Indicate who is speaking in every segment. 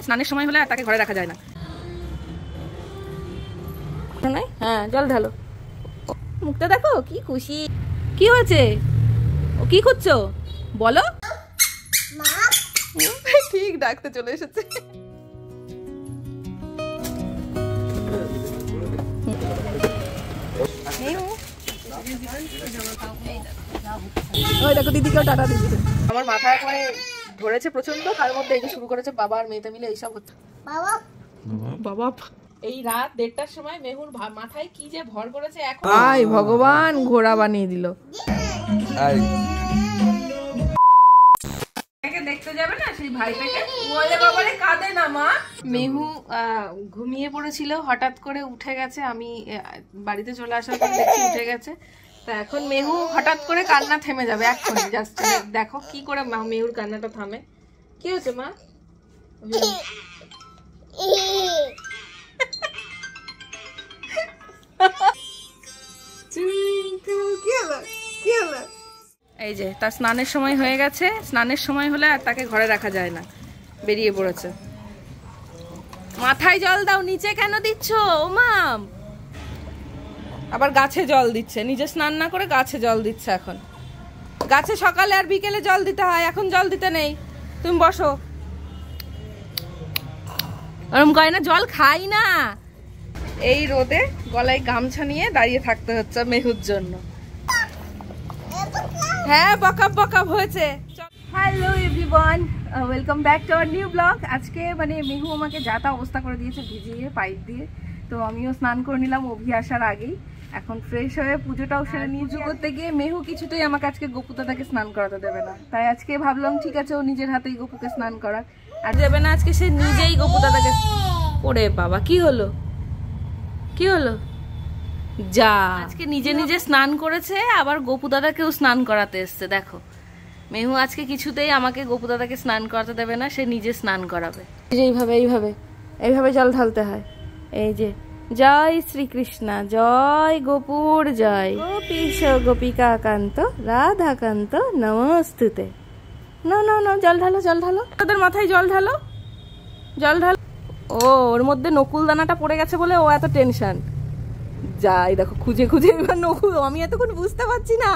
Speaker 1: স্নানের সময় হলে আর তাকে ঘরে রাখা যায় না। হ্যাঁ জল ঢালো। মুখটা দেখো কি খুশি। কি হয়েছে? ও কি খুঁজছো বলো? ঠিক ডাকতে চলে এসেছে। ওই দেখো দিদিকেও টাটা দিদি। আমার মাথা একেবারে ধরেছে প্রচন্ড, তার মধ্যে এই যে শুরু করেছে বাবা আর মেয়েটা মিলে এইসব হচ্ছে। বাবা এই রাত 1:30টার সময় মেহুর মাথায় কি যে ভর করেছে এখন। আই ভগবান, ঘোড়া বানিয়ে দিল। দেখতে যাবে না সেই ভাইটাকে, বলে বাবারে কাঁদে না মা। মেহু ঘুমিয়ে পড়েছিল, হঠাৎ করে উঠে গেছে। আমি বাড়িতে চলে আসার পর দেখি উঠে গেছে। তা এখন মেহু হঠাৎ করে কান্না থেমে যাবে এক্ষুনি। জাস্ট দেখো কি করে মেহুর কান্নাটা থামে। কি হয়েছে মা? এই যে তার স্নানের সময় হয়ে গেছে। স্নানের সময় হলে আর তাকে ঘরে রাখা যায় না, বেরিয়ে পড়েছে। মাথায় জল দাও, নিচে কেন দিচ্ছ ও মাম? আবার গাছে জল দিচ্ছে, নিজে স্নান না করে গাছে জল দিচ্ছে। এখন গাছে সকালে আর বিকেলে জল দিতে হয়, এখন জল দিতে নেই। তুমি বসো। ওরম কয় না, জল খাই না। এই রোদে গলায় গামছা নিয়ে দাঁড়িয়ে থাকতে হচ্ছে মেহুর জন্য। হ্যাঁ বকাব বকাব হয়েছে। Hello everyone, welcome back to our new blog. আজকে মানে মেহু আমাকে যা তা অবস্থা করে দিয়েছে ভিজিয়ে পাইপ দিয়ে। তো আমিও স্নান করে নিলাম অভি আসার আগেই। এখন ফ্রেশ হয়ে পুজোটাও সেরে নিয়ে করতে গিয়ে মেহু কিছুতেই আমাকে আজকে গোপুদাটাকে স্নান করাতে দেবে না। তাই আজকে ভাবলাম ঠিক আছে ও নিজের হাতেই গোপুকে স্নান করাক। আর দেবে না আজকে, সে নিজেই গোপুদাটাকে। ওরে বাবা কি হলো, কি হলো? যা আজকে নিজে নিজে স্নান করেছে, আবার গোপু দাদাকেও স্নান করাতে এসছে। দেখো মেহু আজকে কিছুতেই আমাকে গোপু দাদাকে স্নান করাতে দেবে না, সে নিজে স্নান করাবে। এইভাবে এইভাবে এইভাবে জল ঢালতে হয়। এই যে জয় শ্রীকৃষ্ণ, জয় গোপুর জয়, গোপীশ গোপিকা কান্ত রাধাকান্ত নমস্তুতে। না না না, জল ঢালো জল ঢালো, তাদের মাথায় জল ঢালো, জল ঢালো। ও ওর মধ্যে নকুল দানাটা পড়ে গেছে বলে ও এত টেনশন। যাই দেখো খুঁজে খুঁজে এবার নকুল, আমি এতক্ষণ বুঝতে পারছি না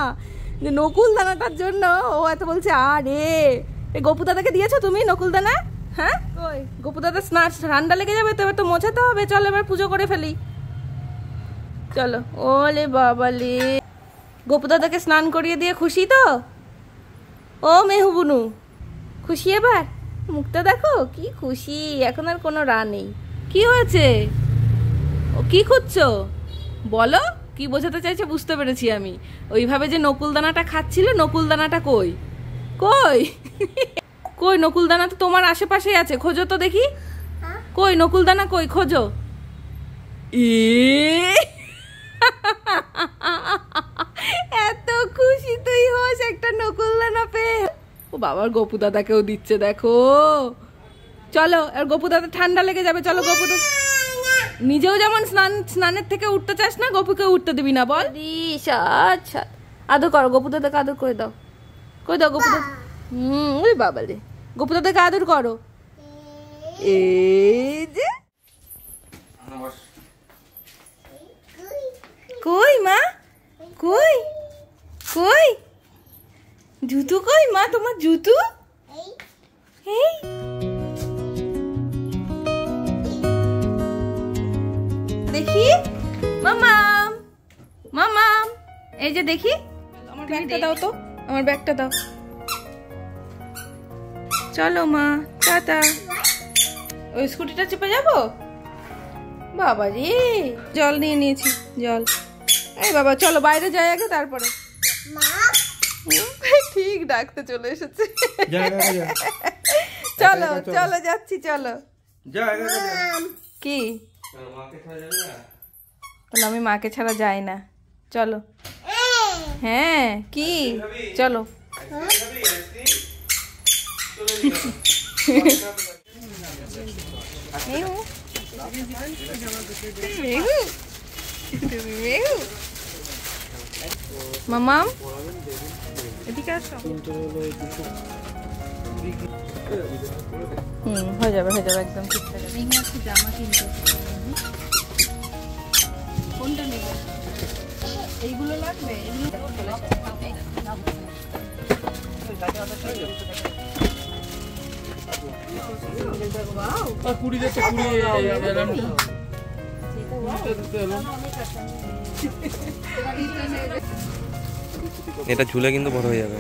Speaker 1: যে নকুল দানাটার জন্য ও এত বলছে। আরে এই গোপু দাদাকে দিয়েছো তুমি নকুল দানা? হ্যাঁ কই গোপু দাদা স্নান ঠান্ডা লেগে যাবে তো, এবার তো মোছাতে হবে। চলো এবার পুজো করে ফেলি, চলো। ওলে বাবালে, গোপু দাদাকে স্নান করিয়ে দিয়ে খুশি তো? ও মেহু বুনু খুশি এবার? মুখটা দেখো কি খুশি, এখন আর কোনো রা নেই। কি হয়েছে? ও কি খুঁজছো বলো? কি বোঝাতে চাইছে বুঝতে পেরেছি আমি। ওইভাবে যে নকুল দানাটা খাচ্ছিল, নকুল দানাটা কই? কই কই নকুল দানা তো তোমার আশেপাশেই আছে, খোঁজো তো দেখি। কই নকুল দানা কই, খোঁজো। এত খুশি তুই হোস একটা নকুল দানা পেয়ে। ও বাবার গোপু দাদাকেও দিচ্ছে দেখো। চলো আর গোপু দাদা ঠান্ডা লেগে যাবে। চলো গোপু দাদা, নিজেও যেমন স্নানের থেকে উঠতে চাস না, গোপুকে উঠতে দিবি না বল। আচ্ছা আদর করো গোপু দাদাকে, আদর করে দাও, করে দাও গোপু দাদা। ওই বাবা রে, গোপু দাদাকে আদর করো। এই যে কই মা, কই কই জুতু কই মা, তোমার জুতু? এই দেখি মামাম, মামাম এই যে দেখি। আমার ব্যাগটা দাও তো, আমার ব্যাগটা দাও। চলো মা টাটা। ওই স্কুটিটা চেপে যাবো? বাবা রে, জল নিয়ে নিয়েছি, জল। এই বাবা চলো বাইরে যাই আগে, তারপরে। ঠিক ডাকতে চলে এসেছে। চলো চলো যাচ্ছি, চলো। কি আমি মাকে ছাড়া যাই না, চলো। হ্যাঁ কি চলো। মামাম এদিকে আসো। হয়ে যাবে একদম ঠিকঠাক। জামা কিনতে কোনটা নেবে? এইগুলো লাগবে?
Speaker 2: এটা ঝুলে কিন্তু বড় হয়ে যাবে।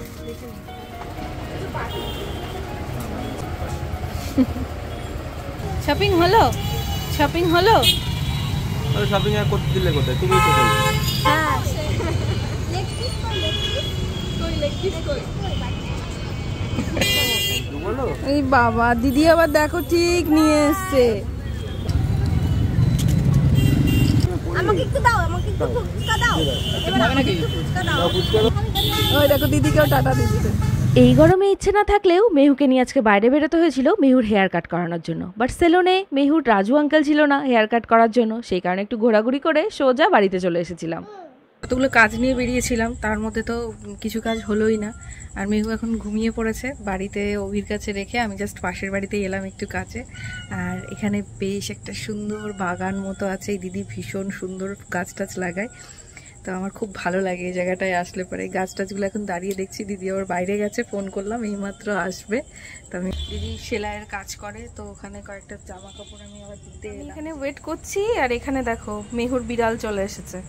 Speaker 1: শপিং হলো? শপিং হলো?
Speaker 2: শপিং আর করতে দিলে কোথায়? তুমি তো বলো।
Speaker 1: হ্যাঁ এই বাবা, দিদি আবার দেখো ঠিক নিয়ে এসছে।
Speaker 3: আমাকে একটু দাও, আমাকে একটু ফুচকা দাও। এবার আমাকে একটু ফুচকা দাও।
Speaker 1: ওই দেখো দিদিকেও টাটা দিচ্ছে।
Speaker 4: এই গরমে ইচ্ছে না থাকলেও মেহুকে নিয়ে আজকে বাইরে বেরোতে হয়েছিল মেহুর হেয়ার কাট করানোর জন্য। বাট সেলুনে মেহুর রাজু আঙ্কেল ছিল না হেয়ার কাট করার জন্য, সেই কারণে একটু ঘোরাঘুরি করে সোজা বাড়িতে চলে এসেছিলাম।
Speaker 1: কতগুলো কাজ নিয়ে বেরিয়েছিলাম, তার মধ্যে তো কিছু কাজ হলোই না। আর মেহু এখন ঘুমিয়ে পড়েছে বাড়িতে অভির কাছে রেখে। আমি জাস্ট পাশের বাড়িতে এলাম একটু কাছে। আর এখানে বেশ একটা সুন্দর বাগান মতো আছে। এই দিদি ভীষণ সুন্দর গাছ টাছ লাগায়, তো আমার খুব ভালো লাগে এই জায়গাটায় আসলে পরে। গাছ টাছগুলো এখন দাঁড়িয়ে দেখছি। দিদি আবার বাইরে গেছে, ফোন করলাম এইমাত্র আসবে। তো আমি দিদি সেলাইয়ের কাজ করে, তো ওখানে কয়েকটা জামা কাপড় আমি আবার দিতে এখানে ওয়েট করছি। আর এখানে দেখো মেহুর বিড়াল চলে এসেছে।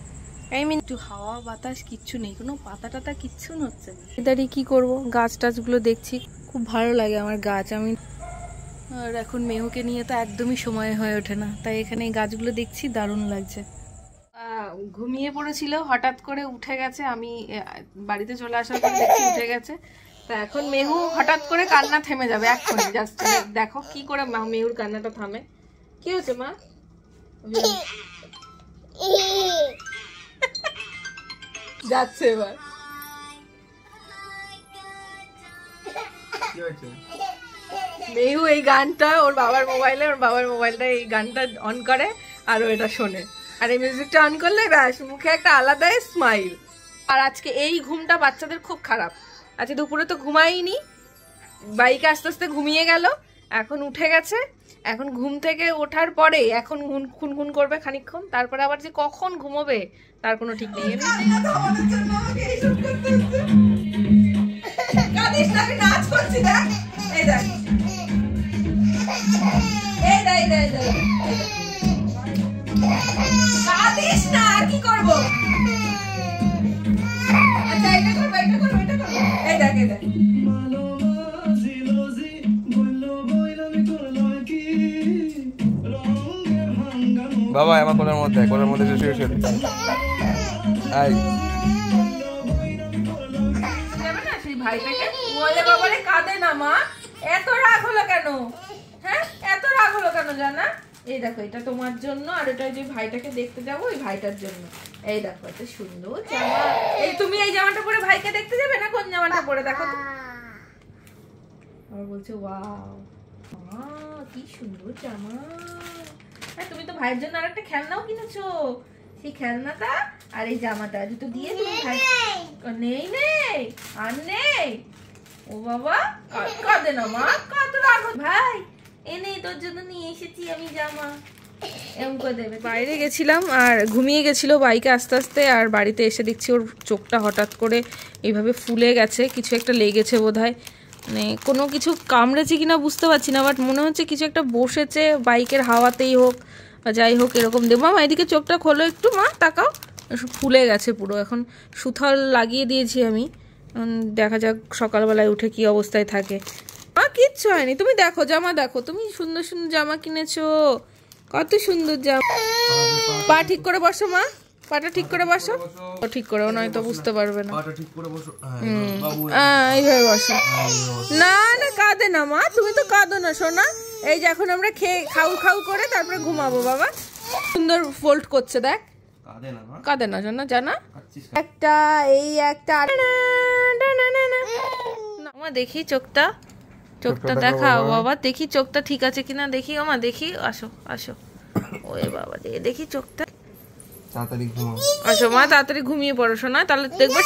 Speaker 1: একটু হাওয়া বাতাস কিচ্ছু নেই, কোনো পাতা টাতা কিচ্ছু নড়ছে না। দাঁড়িয়ে কি করবো, গাছ টাছগুলো দেখছি, খুব ভালো লাগে আমার গাছ। আমি আর এখন মেহুকে নিয়ে তো একদমই সময় হয়ে ওঠে না, তাই এখানে এই গাছগুলো দেখছি, দারুণ লাগছে। ঘুমিয়ে পড়েছিল, হঠাৎ করে উঠে গেছে। আমি বাড়িতে চলে আসার পর দেখছি উঠে গেছে। তা এখন মেহু হঠাৎ করে কান্না থেমে যাবে এক্ষুনি। জাস্ট দেখো কি করে মেহুর কান্নাটা থামে। কি হচ্ছে মা? যাচ্ছে এবার। মেহু এই গানটা ওর বাবার মোবাইলটা এই গানটা অন করে আর ও এটা শোনে। আর এই মিউজিকটা অন করলে ব্যাস মুখে একটা আলাদাই স্মাইল। আর আজকে এই ঘুমটা বাচ্চাদের খুব খারাপ। আজকে দুপুরে তো ঘুমাইনি, বাইকে আস্তে আস্তে ঘুমিয়ে গেল, এখন উঠে গেছে। এখন ঘুম থেকে ওঠার পরে এখন খুনখুন করবে খানিকক্ষণ, তারপরে আবার যে কখন ঘুমোবে তার কোনো ঠিক নেই। কি করবো? আচ্ছা এটা করবো, এটা করবো, এটা করবো। এই দেখ, এই দেখ।
Speaker 2: বাবা আমার কোলের মধ্যে শুয়ে শুয়ে আই
Speaker 1: যাবে না সেই ভাইটাকে বলে, বাবারে কাঁদে না মা, এত রাগ হলো কেন? হ্যাঁ এত রাগ হলো কেন জানা? এই দেখো এটা তোমার জন্য, আর এটা যে ভাইটাকে দেখতে যাবো ওই ভাইটার জন্য। এই দেখো এত সুন্দর জামা। এই তুমি এই জামাটা পরে ভাইকে দেখতে যাবে না? কোন জামাটা পরে দেখো তো। আর বলছে ওয়াও কি সুন্দর জামা। হ্যাঁ তুমি তো ভাইয়ের জন্য আরেকটা খেলনাও কিনেছো, সেই খেলনাটা আর এই জামাটা দুটো দিয়ে তুমি ভাই। নেই নেই আর নেই। ও বাবা কাঁদে না মা, কত রাগ। ভাই এনে তোর জন্য নিয়ে এসেছি আমি জামা, এমন করে দেবে। বাইরে গেছিলাম আর ঘুমিয়ে গেছিল বাইকে আস্তে আস্তে। আর বাড়িতে এসে দেখছি ওর চোখটা হঠাৎ করে এইভাবে ফুলে গেছে, কিছু একটা লেগেছে বোধহয়। মানে কোনো কিছু কামড়েছে কিনা বুঝতে পারছি না, বাট মনে হচ্ছে কিছু একটা বসেছে বাইকের হাওয়াতেই হোক বা যাই হোক এরকম। দেবো মা এদিকে চোখটা খোলো একটু, মা তাকাও, ফুলে গেছে পুরো। এখন সুথল লাগিয়ে দিয়েছি আমি, দেখা যাক সকালবেলায় উঠে কি অবস্থায় থাকে। মা কিচ্ছু হয়নি, তুমি দেখো জামা দেখো, তুমি সুন্দর সুন্দর জামা কিনেছো, কত সুন্দর জামা। পা ঠিক করে বসো মা, পাটা ঠিক করে বসো। ঠিক করে নয়তো বুঝতে পারবে না। এইভাবে বসো। না না কাঁদে না মা, তুমি তো কাঁদো না সোনা। এই যে এখন আমরা খেয়ে খাউ খাউ করে তারপরে ঘুমাবো। বাবা সুন্দর ফোল্ড করছে দেখ, কাঁদে না সোনা জানা। একটা এই একটা মা দেখি চোখটা, চোখটা দেখাও বাবা, দেখি চোখটা ঠিক আছে কিনা দেখি। ও মা দেখি, আসো আসো। ওরে বাবা দেখি চোখটা। আসো মা তাড়াতাড়ি ঘুমিয়ে পড়ো শোনা, তাহলে দেখবে।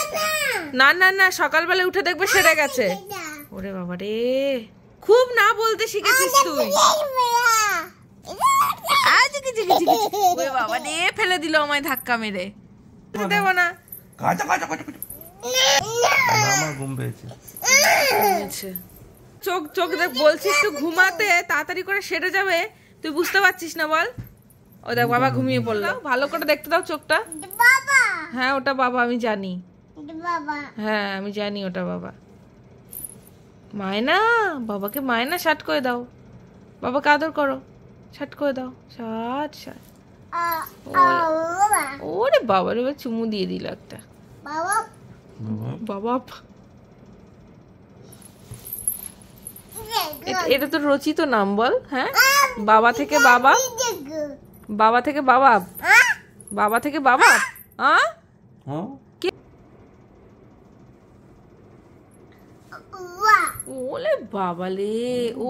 Speaker 1: না না না সকালবেলা উঠে দেখবে সেরে গেছে। ওরে বাবা রে খুব না বলতে শিখেছিস তুই। ওরে বাবা রে, ফেলে দিল আমায় ধাক্কা মেরে। দেবো না।
Speaker 2: আমার ঘুম পেয়েছে।
Speaker 1: চোখ চোখ দেখ, বলছি একটু ঘুমাতে, তাড়াতাড়ি করে সেরে যাবে, তুই বুঝতে পারছিস না বল? ও দেখ বাবা ঘুমিয়ে পড়লো। ভালো করে দেখতে দাও চোখটা। হ্যাঁ ওটা বাবা, আমি জানি। হ্যাঁ আমি জানি ওটা বাবা। মায়না, বাবাকে মায়না শার্ট করে দাও, বাবাকে আদর করো, শার্ট করে দাও, শার্ট শার্ট। ওরে বাবা রে, চুমু দিয়ে দিল একটা। বাবা এটা তো রচিত নাম বল। হ্যাঁ বাবা থেকে বাবা, বাবা থেকে বাবা, বাবা থেকে বাবা। ওলে বাবালে,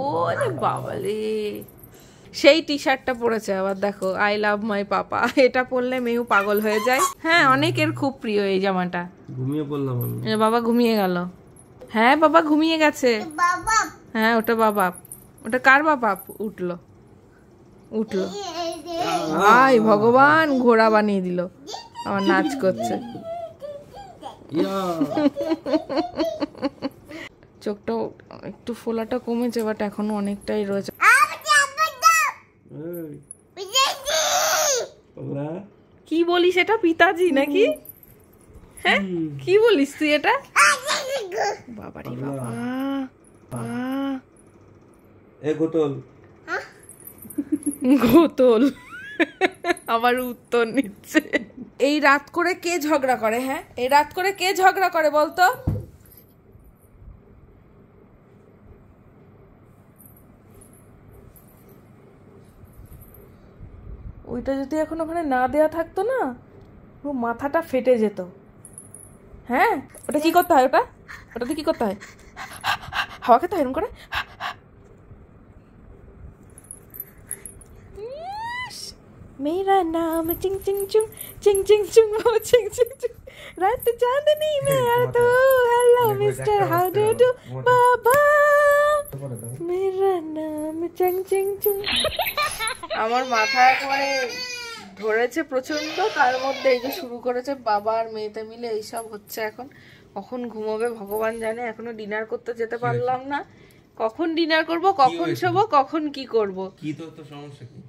Speaker 1: ওলে বাবালে। সেই টি শার্টটা পরেছে আবার, দেখো আই লাভ মাই পাপা। এটা পরলে মেহু পাগল হয়ে যায়। হ্যাঁ অনেকের খুব প্রিয় এই জামাটা।
Speaker 2: ঘুমিয়ে পড়লাম আমি।
Speaker 1: বাবা ঘুমিয়ে গেল। হ্যাঁ বাবা ঘুমিয়ে গেছে। হ্যাঁ ওটা বাবা। ওটা কার বাবা? উঠলো উঠলো। আয় ভগবান, ঘোড়া বানিয়ে দিল, আমার নাচ করছে। চোখটা একটু ফোলাটা কমেছে, বাট এখনো অনেকটাই রয়েছে। কি বলিস এটা? পিতাজি নাকি? হ্যাঁ কি বলিস তুই এটা? বাবারে বাবা,
Speaker 2: গোতল
Speaker 1: গোতল আবার উত্তর নিচ্ছে। এই রাত করে কে ঝগড়া করে? হ্যাঁ এই রাত করে কে ঝগড়া করে বলতো? ওইটা যদি এখন ওখানে না দেয়া থাকতো না, ও মাথাটা ফেটে যেত। হ্যাঁ ওটা কি করতে হয়? ওটাতে কি করতে হয়? হাওয়া খেতে হয় এরকম করে। मेरा नाम चिंग चिंग चुंग चिंग चिंग चुंग हो चिंग चिंग चुंग रात चांदनी में यार तो hello mister how do do बाबा मेरा नाम चिंग चिंग चुंग। আমার মাথা একেবারে ধরেছে প্রচন্ড, তার মধ্যে এই যে শুরু করেছে বাবা আর মেয়েতে মিলে এইসব হচ্ছে। এখন কখন ঘুমোবে ভগবান জানে। এখনো ডিনার করতে যেতে পারলাম না। কখন ডিনার করব, কখন শোবো, কখন কি করব?
Speaker 2: কি তো সমস্যা কি?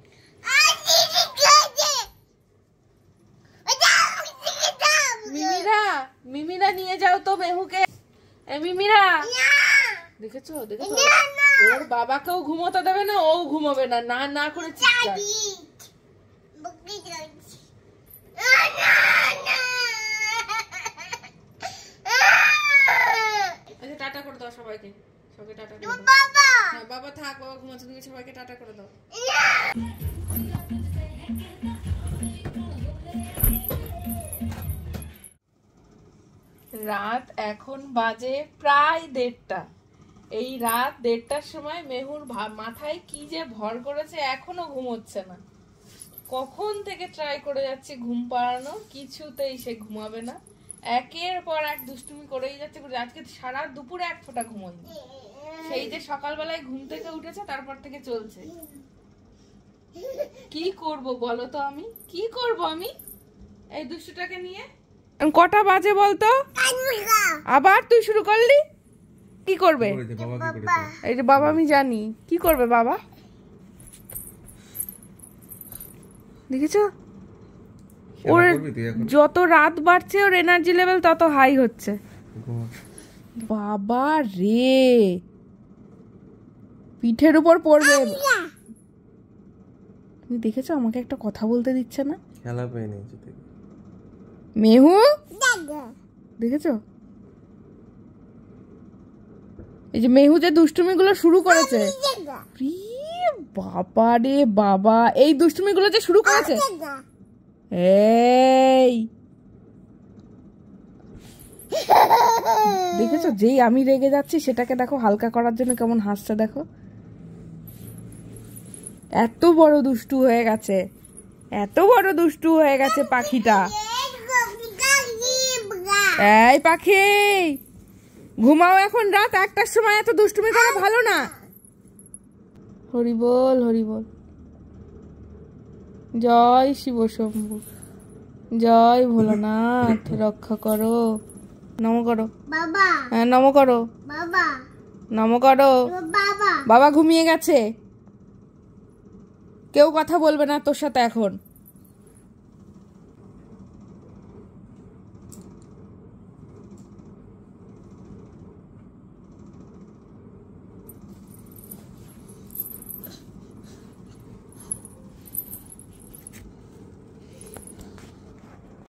Speaker 1: মিমিরা, মিমিরা নিয়ে যাও তো মেহুকে। এই মিমিরা, দেখেছো দেখেছো, ওর বাবাকেও ঘুমোতে দেবে না, ও ঘুমোবে না, না না করে চিৎকার। আচ্ছা টাটা করে দাও সবাইকে, সবাইকে টাটা করে দাও। হ্যাঁ বাবা থাক, বাবা ঘুমাচ্ছে, তুমি সবাইকে টাটা করে দাও। রাত এখন বাজে প্রায় 1:30। এই রাত 1:30টার সময় মেহুর মাথায় কি যে ভর করেছে, এখনো ঘুমোচ্ছে না। কখন থেকে ট্রাই করে যাচ্ছে ঘুম পাড়ানো, কিছুতেই সে ঘুমাবে না। একের পর এক দুষ্টুমি করেই যাচ্ছে। আজকে সারা দুপুরে এক ফোঁটা ঘুমোয়নি। সেই যে সকালবেলায় ঘুম থেকে উঠেছে তারপর থেকে চলছে। কি করব বলো তো, আমি কি করব আমি এই দুষ্টুটাকে নিয়ে? কটা বাজে বলতো? আবার তুই শুরু করলি? কি করবে এই যে বাবা? আমি জানি কি করবে বাবা। দেখেছো ওর যত রাত বাড়ছে ওর এনার্জি লেভেল তত হাই হচ্ছে। বাবা রে, পিঠের উপর পড়বে। তুমি দেখেছো আমাকে একটা কথা বলতে দিচ্ছে না?
Speaker 2: খেলা পেয়ে নিয়েছে
Speaker 1: মেহু, দেখেছো এই যে মেহু যে দুষ্টুমি গুলো শুরু করেছে। বাবা রে বাবা, এই দুষ্টুমি গুলো যে শুরু করেছে। এই দেখেছো, যেই আমি রেগে যাচ্ছি সেটাকে দেখো হালকা করার জন্য কেমন হাসছে দেখো। এত বড় দুষ্টু হয়ে গেছে, এত বড় দুষ্টু হয়ে গেছে পাখিটা। এই পাখি ঘুমাও, এখন রাত 1টার সময় এত দুষ্টুমি করা ভালো না। হরি বল হরি বল। জয় শিব শম্ভু, জয় ভোলানাথ, রক্ষা করো। নম করো
Speaker 3: বাবা,
Speaker 1: হ্যাঁ নম করো,
Speaker 3: বাবা,
Speaker 1: নম করো।
Speaker 3: বাবা।
Speaker 1: বাবা ঘুমিয়ে গেছে, কেউ কথা বলবে না তোর সাথে এখন।